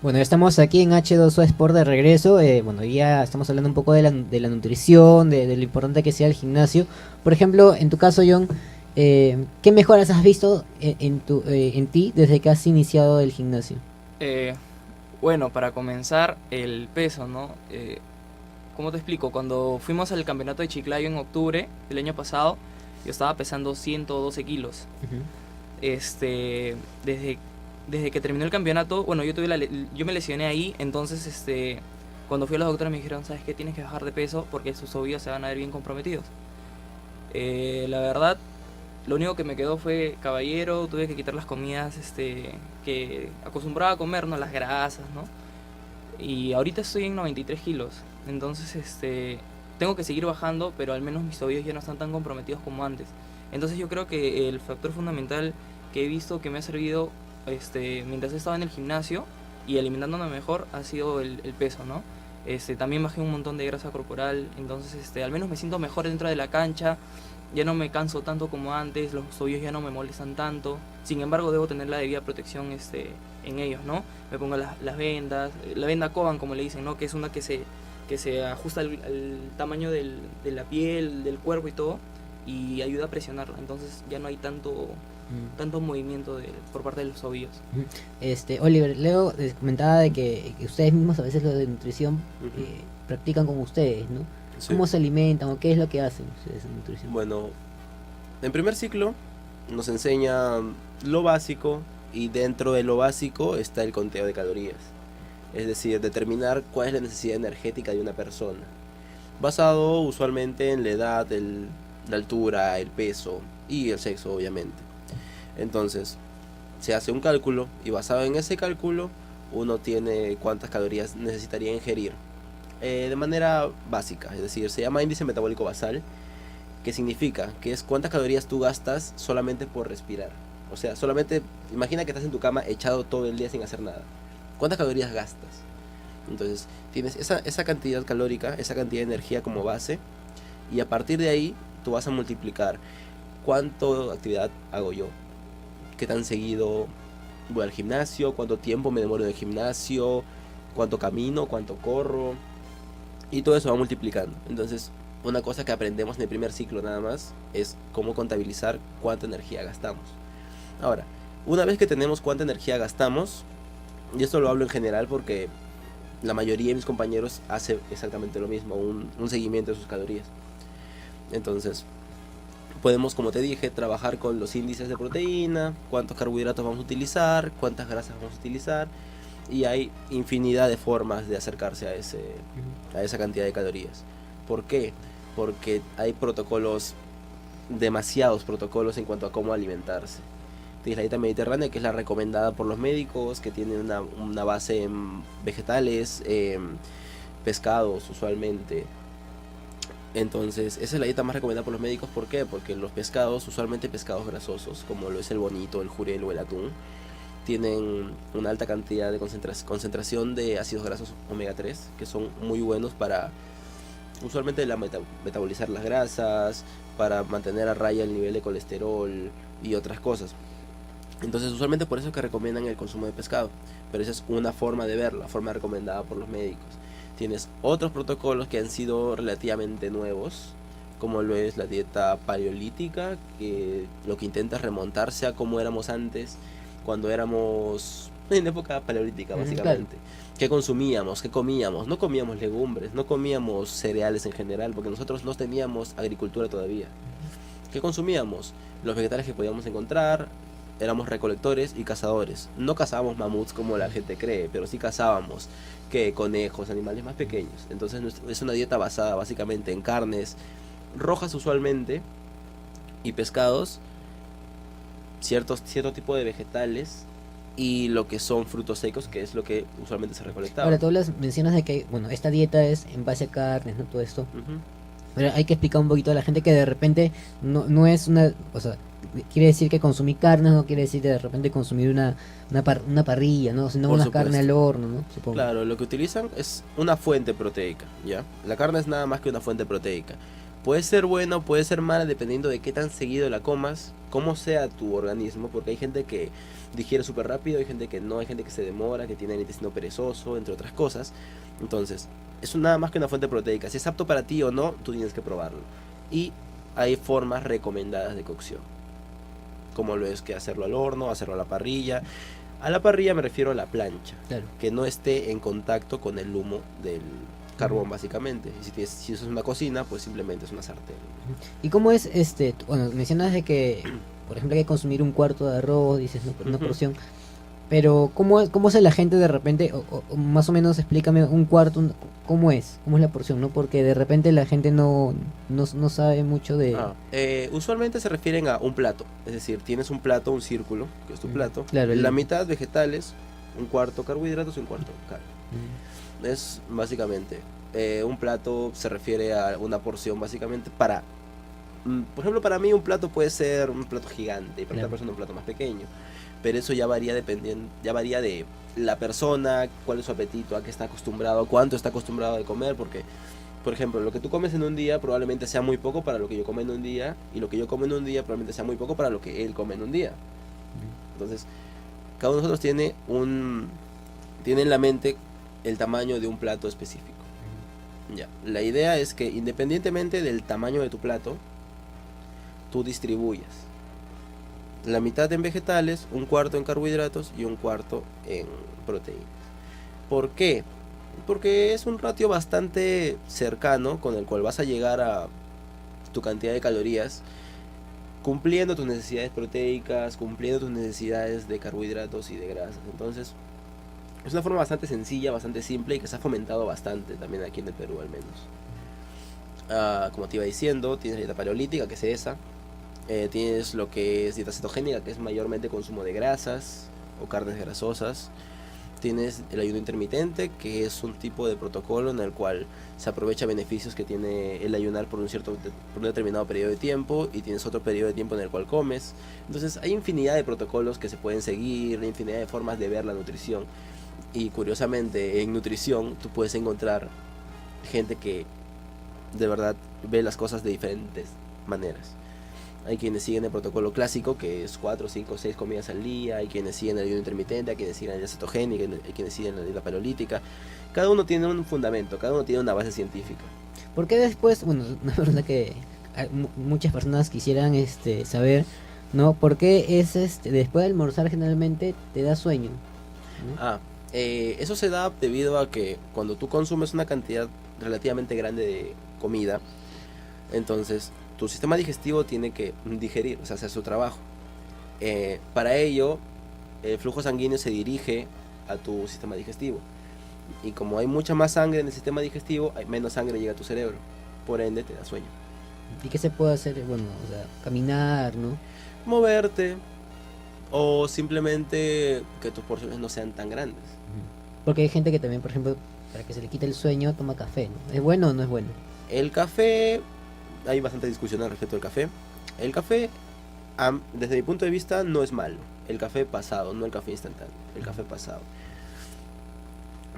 Bueno, ya estamos aquí en H2O Sport de regreso. Bueno, ya estamos hablando un poco de la nutrición, de lo importante que sea el gimnasio. Por ejemplo, en tu caso, John, ¿qué mejoras has visto en ti desde que has iniciado el gimnasio? Bueno, para comenzar, el peso, ¿no? ¿Cómo te explico? Cuando fuimos al campeonato de Chiclayo en octubre del año pasado, yo estaba pesando 112 kilos. Desde que terminó el campeonato, bueno, yo me lesioné ahí, entonces cuando fui a los doctores me dijeron, ¿sabes qué? Tienes que bajar de peso porque sus tobillos se van a ver bien comprometidos. La verdad, lo único que me quedó fue caballero, tuve que quitar las comidas que acostumbraba a comer, ¿no? Las grasas, ¿no? Y ahorita estoy en 93 kilos, entonces tengo que seguir bajando, pero al menos mis tobillos ya no están tan comprometidos como antes. Entonces yo creo que el factor fundamental que he visto que me ha servido mientras he estado en el gimnasio y alimentándome mejor ha sido el peso, ¿no? También bajé un montón de grasa corporal, entonces al menos me siento mejor dentro de la cancha, ya no me canso tanto como antes, los tobillos ya no me molestan tanto. Sin embargo, debo tener la debida protección en ellos, ¿no? Me pongo las vendas, la venda Coban, como le dicen, ¿no? Que es una que se ajusta al tamaño de la piel, del cuerpo y todo, y ayuda a presionarla. Entonces ya no hay tanto movimiento por parte de los tobillos. Oliver, Leo les comentaba de que ustedes mismos a veces lo de nutrición practican con ustedes, ¿no? Sí. ¿Cómo se alimentan o qué es lo que hacen ustedes en nutrición? Bueno, en primer ciclo nos enseña lo básico y dentro de lo básico está el conteo de calorías. Es decir, determinar cuál es la necesidad energética de una persona. Basado usualmente en la edad, la altura, el peso y el sexo, obviamente. Entonces, se hace un cálculo y basado en ese cálculo uno tiene cuántas calorías necesitaría ingerir. De manera básica, es decir, se llama índice metabólico basal, que significa que es cuántas calorías tú gastas solamente por respirar. O sea, solamente imagina que estás en tu cama echado todo el día sin hacer nada. ¿Cuántas calorías gastas? Entonces, tienes esa cantidad calórica, esa cantidad de energía como base, y a partir de ahí tú vas a multiplicar cuánto actividad hago yo, qué tan seguido voy al gimnasio, cuánto tiempo me demoro en el gimnasio, cuánto camino, cuánto corro, y todo eso va multiplicando. Entonces, una cosa que aprendemos en el primer ciclo nada más es cómo contabilizar cuánta energía gastamos. Ahora, una vez que tenemos cuánta energía gastamos, y esto lo hablo en general porque la mayoría de mis compañeros hace exactamente lo mismo, un seguimiento de sus calorías. Entonces, podemos, como te dije, trabajar con los índices de proteína, cuántos carbohidratos vamos a utilizar, cuántas grasas vamos a utilizar, y hay infinidad de formas de acercarse a esa cantidad de calorías. ¿Por qué? Porque hay demasiados protocolos en cuanto a cómo alimentarse. Tienes la dieta mediterránea, que es la recomendada por los médicos, que tiene una base en vegetales, pescados usualmente. Entonces, esa es la dieta más recomendada por los médicos. ¿Por qué? Porque los pescados, usualmente pescados grasosos, como lo es el bonito, el jurel o el atún, tienen una alta cantidad de concentración de ácidos grasos omega 3, que son muy buenos para usualmente metabolizar las grasas, para mantener a raya el nivel de colesterol y otras cosas. Entonces usualmente por eso es que recomiendan el consumo de pescado, pero esa es una forma de ver, la forma recomendada por los médicos. Tienes otros protocolos que han sido relativamente nuevos, como lo es la dieta paleolítica, que lo que intenta es remontarse a cómo éramos antes, cuando éramos en época paleolítica básicamente. ¿Qué consumíamos? ¿Qué comíamos? No comíamos legumbres, no comíamos cereales en general, porque nosotros no teníamos agricultura todavía. ¿Qué consumíamos? Los vegetales que podíamos encontrar, éramos recolectores y cazadores. No cazábamos mamuts como la gente cree, pero sí cazábamos conejos, animales más pequeños. Entonces es una dieta basada básicamente en carnes rojas usualmente y pescados, cierto tipo de vegetales y lo que son frutos secos, que es lo que usualmente se recolectaba. Ahora, tú mencionas de que, bueno, esta dieta es en base a carnes, ¿no? Todo esto. Ujú. Pero hay que explicar un poquito a la gente que de repente no es una, o sea, quiere decir que consumir carnes no quiere decir de repente consumir una parrilla, ¿no? Sino Por una supuesto. carne al horno, ¿no? Supongo. Claro, lo que utilizan es una fuente proteica, ¿ya? La carne es nada más que una fuente proteica. Puede ser buena o puede ser mala dependiendo de qué tan seguido la comas, cómo sea tu organismo, porque hay gente que digiere súper rápido, hay gente que no, hay gente que se demora, que tiene el intestino perezoso, entre otras cosas. Entonces, es nada más que una fuente proteica. Si es apto para ti o no, tú tienes que probarlo. Y hay formas recomendadas de cocción, como lo es que hacerlo al horno, hacerlo a la parrilla. A la parrilla me refiero a la plancha, Claro. que no esté en contacto con el humo del carbón básicamente. Y si eso es una cocina, pues simplemente es una sartén. ¿Y cómo es bueno, mencionas de que, por ejemplo, hay que consumir un cuarto de arroz, dices, ¿no? Una Ujú. porción. Pero, ¿cómo hace la gente de repente? O más o menos explícame un cuarto, ¿cómo es? ¿Cómo es la porción, no? Porque de repente la gente no sabe mucho de... Usualmente se refieren a un plato, es decir, tienes un plato, un círculo, que es tu plato, Claro, la mitad vegetales, un cuarto carbohidratos y un cuarto carne. Mm. Es básicamente, un plato se refiere a una porción básicamente para, por ejemplo, para mí un plato puede ser un plato gigante y para Claro. otra persona un plato más pequeño, pero eso ya varía ya varía de la persona, cuál es su apetito, a qué está acostumbrado, cuánto está acostumbrado de comer, porque, por ejemplo, lo que tú comes en un día probablemente sea muy poco para lo que yo como en un día, y lo que yo como en un día probablemente sea muy poco para lo que él come en un día. Entonces, cada uno de nosotros tiene en la mente el tamaño de un plato específico. Ya. La idea es que independientemente del tamaño de tu plato, tú distribuyas la mitad en vegetales, un cuarto en carbohidratos y un cuarto en proteínas. ¿Por qué? Porque es un ratio bastante cercano con el cual vas a llegar a tu cantidad de calorías, cumpliendo tus necesidades proteicas, cumpliendo tus necesidades de carbohidratos y de grasas. Entonces, es una forma bastante sencilla, bastante simple y que se ha fomentado bastante también aquí en el Perú al menos. Como te iba diciendo, tienes la dieta paleolítica, que es esa. Tienes lo que es dieta cetogénica, que es mayormente consumo de grasas o carnes grasosas. Tienes el ayuno intermitente, que es un tipo de protocolo en el cual se aprovecha beneficios que tiene el ayunar por un determinado periodo de tiempo, y tienes otro periodo de tiempo en el cual comes. Entonces hay infinidad de protocolos que se pueden seguir, infinidad de formas de ver la nutrición. Y curiosamente, en nutrición tú puedes encontrar gente que de verdad ve las cosas de diferentes maneras. Hay quienes siguen el protocolo clásico, que es 4, 5, 6 comidas al día. Hay quienes siguen el ayuno intermitente, hay quienes siguen la dieta cetogénica, hay quienes siguen la dieta paleolítica. Cada uno tiene un fundamento, cada uno tiene una base científica. ¿Por qué después, bueno, una verdad que muchas personas quisieran saber, ¿no? ¿Por qué es después de almorzar generalmente te da sueño? ¿No? Eso se da debido a que cuando tú consumes una cantidad relativamente grande de comida, entonces tu sistema digestivo tiene que digerir, o sea, hacer su trabajo. Para ello, el flujo sanguíneo se dirige a tu sistema digestivo. Y como hay mucha más sangre en el sistema digestivo, menos sangre llega a tu cerebro. Por ende, te da sueño. ¿Y qué se puede hacer? Bueno, o sea, caminar, ¿no? Moverte, o simplemente que tus porciones no sean tan grandes. Porque hay gente que también, por ejemplo, para que se le quite el sueño, toma café, ¿no? ¿Es bueno o no es bueno? El café, hay bastante discusión al respecto del café. El café, desde mi punto de vista, no es malo. El café pasado, no el café instantáneo, el café pasado.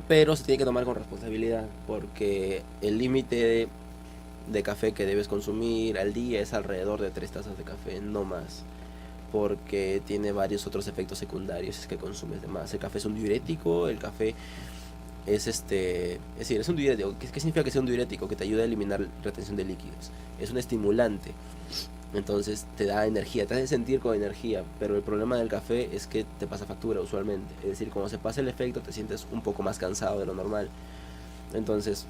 Pero se tiene que tomar con responsabilidad, porque el límite de café que debes consumir al día es alrededor de 3 tazas de café, no más. porque tiene varios otros efectos secundarios si es que consumes de más. El café es un diurético, el café es decir, es un diurético. ¿Qué significa que sea un diurético? Que te ayuda a eliminar retención de líquidos. Es un estimulante. Entonces te da energía, te hace sentir con energía, pero el problema del café es que te pasa factura usualmente. Es decir, cuando se pasa el efecto te sientes un poco más cansado de lo normal. Entonces,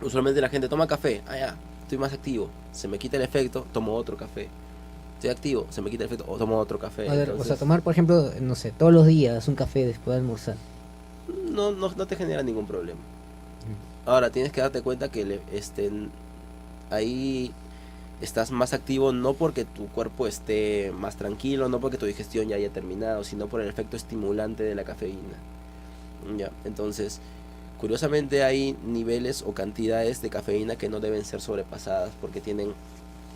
usualmente la gente toma café, ya, estoy más activo, se me quita el efecto, tomo otro café. Estoy activo, se me quita el efecto, o tomo otro café. A ver, Entonces, o sea, tomar, por ejemplo, no sé, todos los días un café después de almorzar. no te genera ningún problema. Ahora, tienes que darte cuenta que ahí estás más activo no porque tu cuerpo esté más tranquilo, no porque tu digestión ya haya terminado, sino por el efecto estimulante de la cafeína. Ya, entonces, curiosamente hay niveles o cantidades de cafeína que no deben ser sobrepasadas porque tienen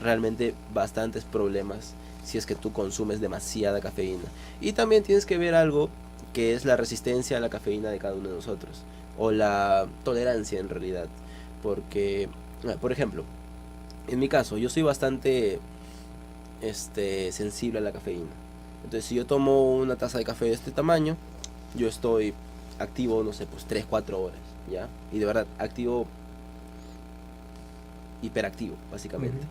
realmente bastantes problemas si es que tú consumes demasiada cafeína. Y también tienes que ver algo que es la resistencia a la cafeína de cada uno de nosotros, o la tolerancia en realidad, porque, por ejemplo, en mi caso, yo soy bastante sensible a la cafeína. Entonces, si yo tomo una taza de café de este tamaño, yo estoy activo, no sé, pues 3-4 horas, ¿ya? Y de verdad, activo, hiperactivo, básicamente.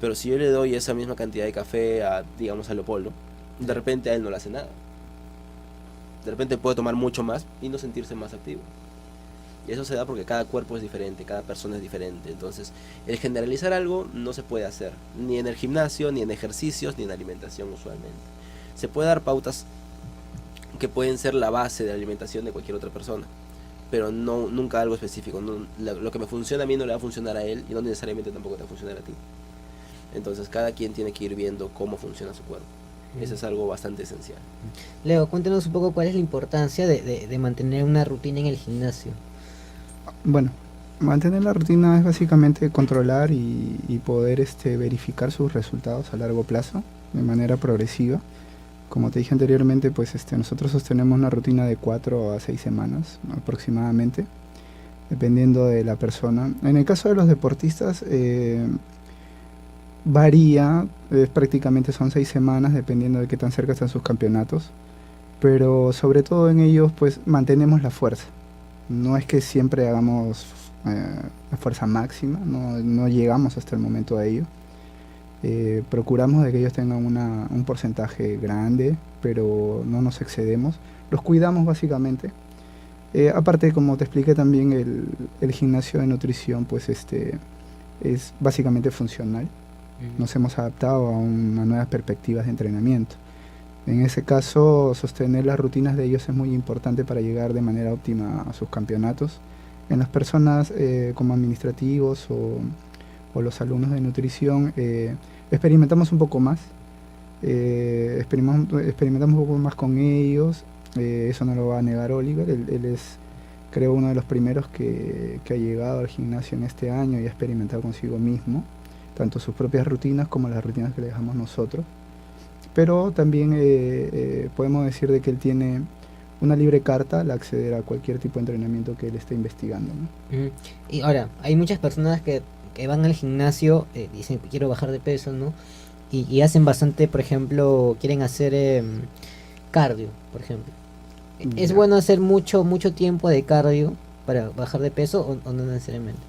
Pero si yo le doy esa misma cantidad de café a, digamos, a Leopoldo, de repente a él no le hace nada. De repente puede tomar mucho más y no sentirse más activo. Y eso se da porque cada cuerpo es diferente, cada persona es diferente. Entonces, el generalizar algo no se puede hacer, ni en el gimnasio, ni en ejercicios, ni en alimentación usualmente. Se puede dar pautas que pueden ser la base de la alimentación de cualquier otra persona, pero nunca algo específico. Lo que me funciona a mí no le va a funcionar a él y no necesariamente tampoco te va a funcionar a ti. Entonces, cada quien tiene que ir viendo cómo funciona su cuerpo. Eso es algo bastante esencial. Leo, cuéntanos un poco cuál es la importancia de mantener una rutina en el gimnasio. Bueno, mantener la rutina es básicamente controlar y poder verificar sus resultados a largo plazo de manera progresiva. Como te dije anteriormente, pues nosotros sostenemos una rutina de 4 a 6 semanas aproximadamente, dependiendo de la persona. En el caso de los deportistas, varía, prácticamente son 6 semanas, dependiendo de qué tan cerca están sus campeonatos. Pero sobre todo en ellos, pues mantenemos la fuerza. No es que siempre hagamos la fuerza máxima, no llegamos hasta el momento a ello. Procuramos de que ellos tengan un porcentaje grande, pero no nos excedemos. Los cuidamos básicamente. Aparte, como te expliqué también, el gimnasio de nutrición pues es básicamente funcional. Nos hemos adaptado a nuevas perspectivas de entrenamiento. En ese caso, sostener las rutinas de ellos es muy importante para llegar de manera óptima a sus campeonatos. En las personas como administrativos o los alumnos de nutrición, experimentamos un poco más. Experimentamos un poco más con ellos. Eso no lo va a negar Oliver. Él es, creo, uno de los primeros que ha llegado al gimnasio en este año y ha experimentado consigo mismo, tanto sus propias rutinas como las rutinas que le dejamos nosotros. Pero también podemos decir de que él tiene una libre carta al acceder a cualquier tipo de entrenamiento que él esté investigando, ¿no? Y ahora, hay muchas personas que van al gimnasio, dicen que quiero bajar de peso, ¿no? Y hacen bastante, por ejemplo, quieren hacer cardio, por ejemplo. ¿Es Ya. bueno hacer mucho tiempo de cardio para bajar de peso o no necesariamente?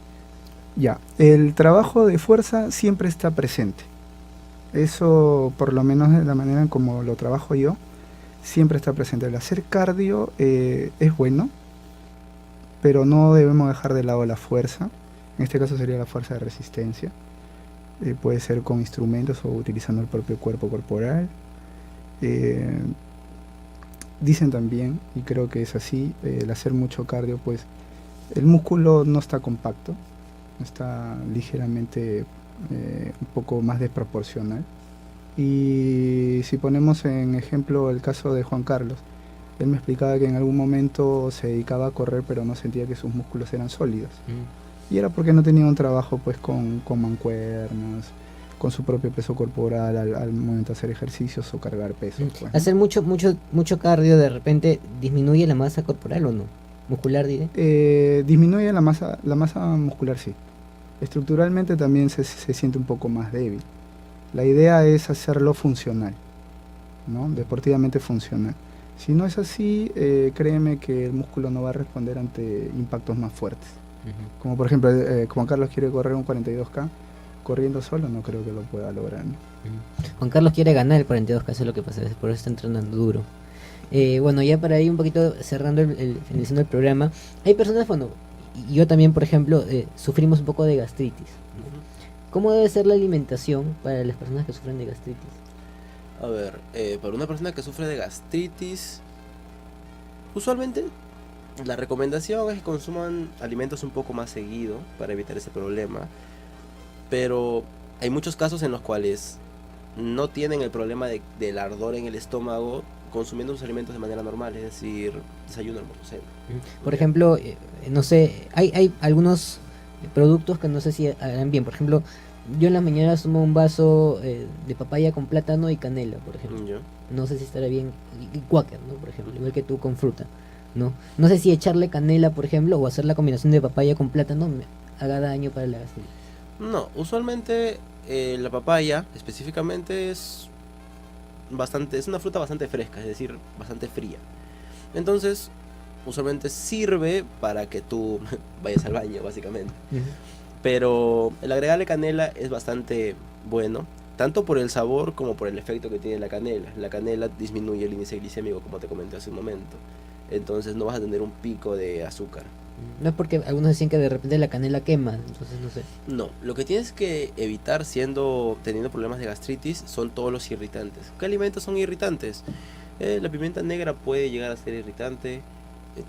Ya, el trabajo de fuerza siempre está presente. Eso, por lo menos de la manera en como lo trabajo yo, siempre está presente. El hacer cardio es bueno, pero no debemos dejar de lado la fuerza. En este caso sería la fuerza de resistencia. Puede ser con instrumentos o utilizando el propio cuerpo corporal. Dicen también, y creo que es así, el hacer mucho cardio, pues el músculo no está compacto, está ligeramente un poco más desproporcional. Y si ponemos en ejemplo el caso de Juan Carlos, él me explicaba que en algún momento se dedicaba a correr pero no sentía que sus músculos eran sólidos. Y era porque no tenía un trabajo pues con mancuernas, con su propio peso corporal al momento de hacer ejercicios o cargar peso. Pues, ¿no? Hacer mucho cardio de repente disminuye la masa corporal o no, muscular diré. Disminuye la masa muscular, sí. Estructuralmente también se siente un poco más débil. La idea es hacerlo funcional. ¿no? Deportivamente funcional. Si no es así, créeme que el músculo no va a responder ante impactos más fuertes. Como por ejemplo, Juan Carlos quiere correr un 42K, corriendo solo no creo que lo pueda lograr, ¿no? Juan Carlos quiere ganar el 42K, eso es lo que pasa, por eso está entrenando duro. Bueno, ya para ir un poquito cerrando finalizando el programa, hay personas, bueno, y yo también, por ejemplo, sufrimos un poco de gastritis. ¿Cómo debe ser la alimentación para las personas que sufren de gastritis? A ver, para una persona que sufre de gastritis, usualmente la recomendación es que consuman alimentos un poco más seguido para evitar ese problema, pero hay muchos casos en los cuales no tienen el problema del ardor en el estómago consumiendo sus alimentos de manera normal, es decir, desayuno, almuerzo, cena. Por ejemplo, no sé, hay algunos productos que no sé si harán bien. Por ejemplo, yo en las mañanas tomo un vaso de papaya con plátano y canela, por ejemplo. Yo. No sé si estará bien. Y Quaker, ¿no? Por ejemplo, igual que tú con fruta, ¿no? No sé si echarle canela, por ejemplo, o hacer la combinación de papaya con plátano me haga daño para la gastritis. No, usualmente la papaya específicamente es una fruta bastante fresca, es decir, bastante fría. Entonces, usualmente sirve para que tú vayas al baño, básicamente. Pero el agregarle canela es bastante bueno, tanto por el sabor como por el efecto que tiene la canela. La canela disminuye el índice glicémico, como te comenté hace un momento. Entonces no vas a tener un pico de azúcar. No es porque algunos decían que de repente la canela quema, entonces no sé. No, lo que tienes que evitar teniendo problemas de gastritis son todos los irritantes. ¿Qué alimentos son irritantes? La pimienta negra puede llegar a ser irritante,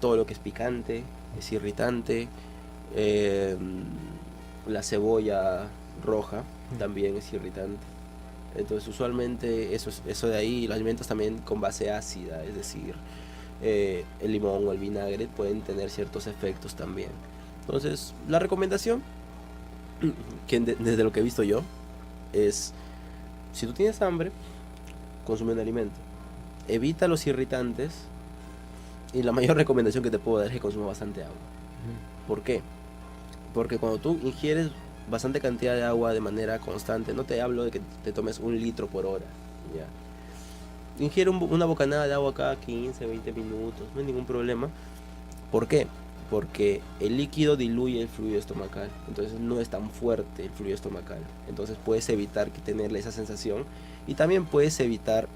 todo lo que es picante es irritante, la cebolla roja también es irritante. Entonces usualmente eso de ahí, los alimentos también con base ácida, es decir, el limón o el vinagre pueden tener ciertos efectos también. Entonces la recomendación, que desde lo que he visto yo, es si tú tienes hambre, consume un alimento, evita los irritantes, y la mayor recomendación que te puedo dar es que consumas bastante agua. ¿Por qué? Porque cuando tú ingieres bastante cantidad de agua de manera constante, no te hablo de que te tomes 1 litro por hora, ¿ya? Ingiere una bocanada de agua cada 15, 20 minutos, no hay ningún problema. ¿Por qué? Porque el líquido diluye el fluido estomacal, entonces no es tan fuerte el fluido estomacal. Entonces puedes evitar tenerle esa sensación y también puedes evitar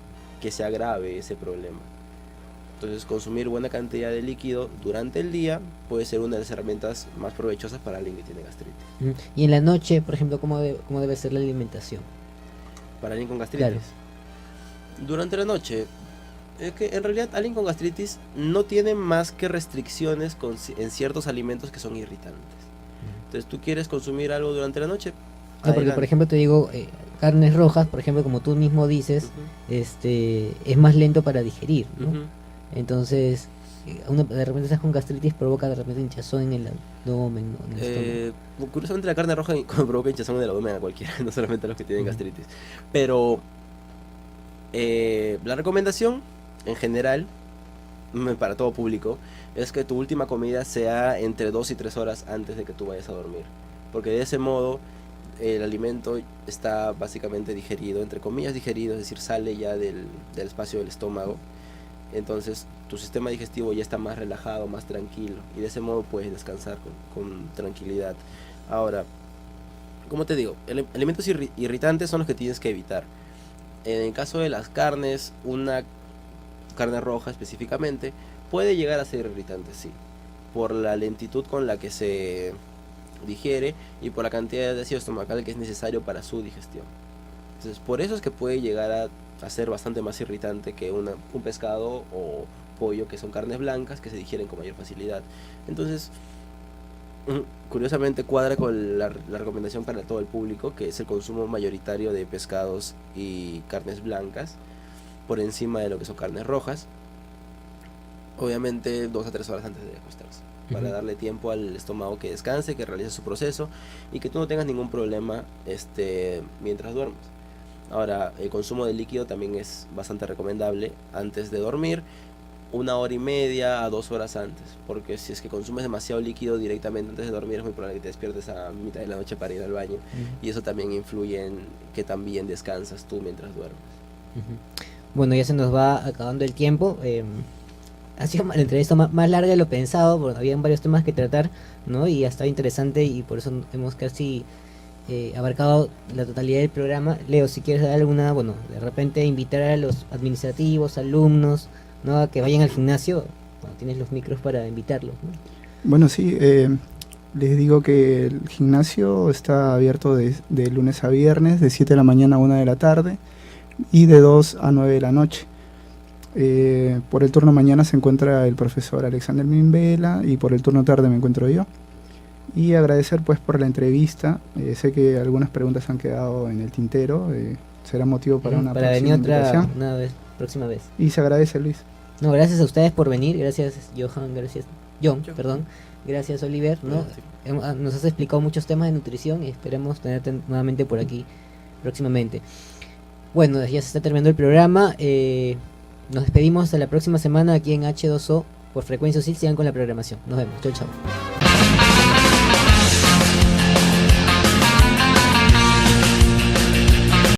que se agrave ese problema. Entonces consumir buena cantidad de líquido durante el día puede ser una de las herramientas más provechosas para alguien que tiene gastritis. Y en la noche, por ejemplo, ¿cómo debe ser la alimentación? Para alguien con gastritis. Claro. Durante la noche, es que en realidad alguien con gastritis no tiene más que restricciones en ciertos alimentos que son irritantes. Entonces tú quieres consumir algo durante la noche. No, porque por ejemplo te digo, carnes rojas, por ejemplo, como tú mismo dices, es más lento para digerir, ¿no? Entonces, de repente estás con gastritis, provoca de repente hinchazón en el abdomen, ¿no? En el estómago. Curiosamente la carne roja provoca hinchazón en el abdomen a cualquiera, no solamente a los que tienen gastritis. Pero la recomendación en general para todo público es que tu última comida sea entre 2 y 3 horas antes de que tú vayas a dormir, porque de ese modo el alimento está básicamente digerido, entre comillas digerido, es decir, sale ya del espacio del estómago. Entonces tu sistema digestivo ya está más relajado, más tranquilo, y de ese modo puedes descansar con tranquilidad. Ahora, como te digo, alimentos irritantes son los que tienes que evitar. En el caso de las carnes, una carne roja específicamente puede llegar a ser irritante, sí, por la lentitud con la que se digiere y por la cantidad de ácido estomacal que es necesario para su digestión. Entonces por eso es que puede llegar a ser bastante más irritante que un pescado o pollo, que son carnes blancas que se digieren con mayor facilidad. Entonces curiosamente cuadra con la recomendación para todo el público, que es el consumo mayoritario de pescados y carnes blancas por encima de lo que son carnes rojas, obviamente 2 a 3 horas antes de acostarse, para darle tiempo al estómago que descanse, que realice su proceso y que tú no tengas ningún problema mientras duermes. Ahora, el consumo de líquido también es bastante recomendable antes de dormir, 1 hora y media a 2 horas antes, porque si es que consumes demasiado líquido directamente antes de dormir es muy probable que te despiertes a mitad de la noche para ir al baño, y eso también influye en que también descansas tú mientras duermes. Bueno, ya se nos va acabando el tiempo. Ha sido la entrevista más larga de lo pensado, porque habían varios temas que tratar, ¿no? Y ha estado interesante y por eso hemos casi abarcado la totalidad del programa. Leo, si quieres dar alguna, bueno, de repente invitar a los administrativos, alumnos, ¿no? A que vayan al gimnasio, bueno, tienes los micros para invitarlos, ¿no? Bueno, sí, les digo que el gimnasio está abierto de lunes a viernes, de 7 de la mañana a 1 de la tarde y de 2 a 9 de la noche. Por el turno mañana se encuentra el profesor Alexander Minvela y por el turno tarde me encuentro yo. Y agradecer pues por la entrevista. Sé que algunas preguntas han quedado en el tintero. Será motivo para una para próxima venir invitación. próxima vez. Y se agradece, Luis. No, gracias a ustedes por venir, gracias John, perdón, gracias Oliver, ¿no? Nos has explicado muchos temas de nutrición y esperemos tenerte nuevamente por aquí próximamente. Bueno, ya se está terminando el programa. Nos despedimos hasta la próxima semana aquí en H2O por Frecuencia USIL. Sigan con la programación. Nos vemos. Chau, chau.